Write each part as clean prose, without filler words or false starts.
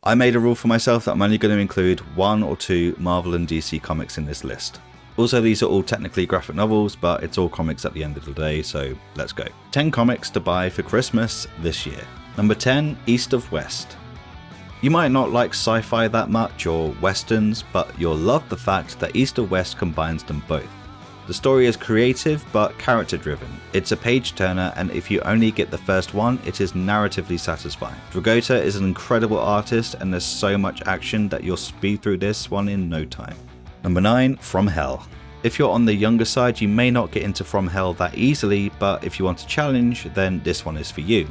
I made a rule for myself that I'm only going to include 1 or 2 Marvel and DC comics in this list. Also, these are all technically graphic novels, but it's all comics at the end of the day, so let's go. 10 comics to buy for Christmas this year. Number 10, East of West. You might not like sci-fi that much or westerns, but you'll love the fact that East of West combines them both. The story is creative but character driven. It's a page turner, and if you only get the first one, it is narratively satisfying. Dragota is an incredible artist, and there's so much action that you'll speed through this one in no time. Number 9, From Hell. If you're on the younger side, you may not get into From Hell that easily, but if you want a challenge, then this one is for you.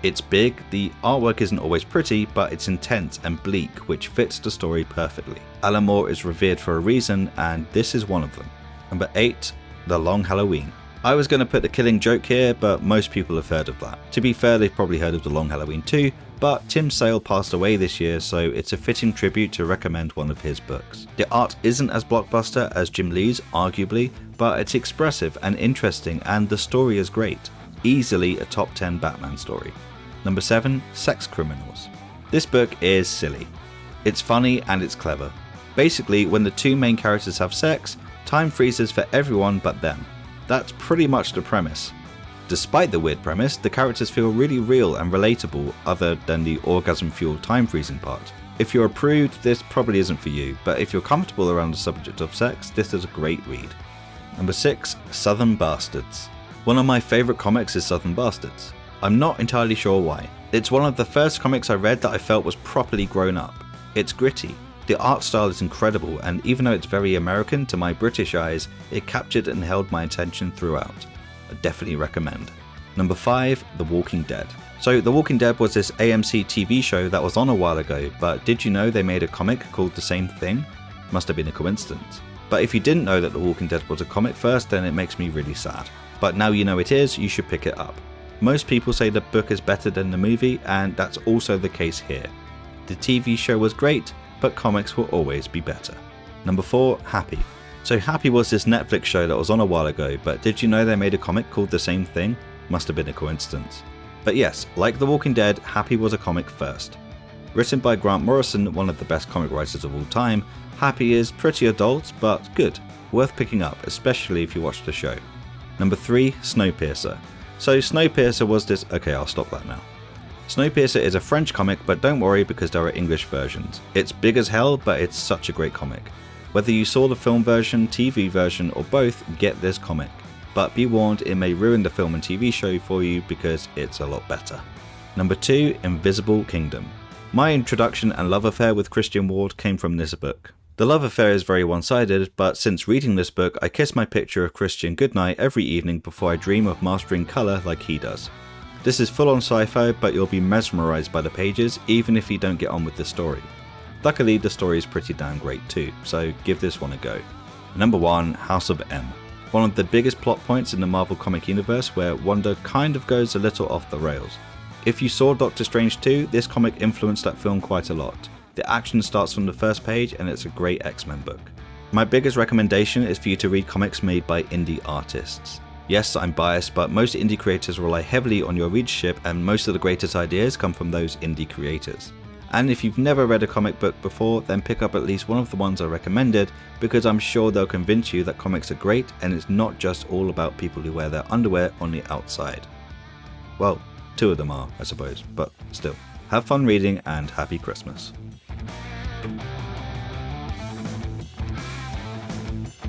It's big, the artwork isn't always pretty, but it's intense and bleak, which fits the story perfectly. Alan Moore is revered for a reason, and this is one of them. Number 8, The Long Halloween. I was going to put The Killing Joke here, but most people have heard of that. To be fair, they've probably heard of The Long Halloween too, but Tim Sale passed away this year, so it's a fitting tribute to recommend one of his books. The art isn't as blockbuster as Jim Lee's, arguably, but it's expressive and interesting, and the story is great. Easily a top 10 Batman story. Number 7, Sex Criminals. This book is silly. It's funny and it's clever. Basically, when the 2 main characters have sex, time freezes for everyone but them. That's pretty much the premise. Despite the weird premise, the characters feel really real and relatable, other than the orgasm-fueled time freezing part. If you're a prude, this probably isn't for you, but if you're comfortable around the subject of sex, this is a great read. Number 6, Southern Bastards. One of my favourite comics is Southern Bastards. I'm not entirely sure why. It's one of the first comics I read that I felt was properly grown up. It's gritty. The art style is incredible, and even though it's very American to my British eyes, it captured and held my attention throughout. I definitely recommend. Number 5, The Walking Dead. So The Walking Dead was this AMC TV show that was on a while ago, but did you know they made a comic called the same thing? Must have been a coincidence. But if you didn't know that The Walking Dead was a comic first, then it makes me really sad. But now you know it is, you should pick it up. Most people say the book is better than the movie, and that's also the case here. The TV show was great, but comics will always be better. Number 4, Happy. So Happy was this Netflix show that was on a while ago, but did you know they made a comic called the same thing? Must have been a coincidence. But yes, like The Walking Dead, Happy was a comic first. Written by Grant Morrison, one of the best comic writers of all time, Happy is pretty adult, but good. Worth picking up, especially if you watch the show. Number 3, Snowpiercer. So Snowpiercer was this... Okay, I'll stop that now. Snowpiercer is a French comic, but don't worry because there are English versions. It's big as hell, but it's such a great comic. Whether you saw the film version, TV version, or both, get this comic. But be warned, it may ruin the film and TV show for you because it's a lot better. Number 2, Invisible Kingdom. My introduction and love affair with Christian Ward came from this book. The love affair is very one-sided, but since reading this book, I kiss my picture of Christian goodnight every evening before I dream of mastering colour like he does. This is full-on sci-fi, but you'll be mesmerised by the pages even if you don't get on with the story. Luckily, the story is pretty damn great too, so give this one a go. Number 1, House of M. One of the biggest plot points in the Marvel comic universe where Wanda kind of goes a little off the rails. If you saw Doctor Strange 2, this comic influenced that film quite a lot. The action starts from the first page and it's a great X-Men book. My biggest recommendation is for you to read comics made by indie artists. Yes, I'm biased, but most indie creators rely heavily on your readership and most of the greatest ideas come from those indie creators. And if you've never read a comic book before, then pick up at least one of the ones I recommended because I'm sure they'll convince you that comics are great and it's not just all about people who wear their underwear on the outside. Well, 2 of them are, I suppose, but still. Have fun reading and happy Christmas.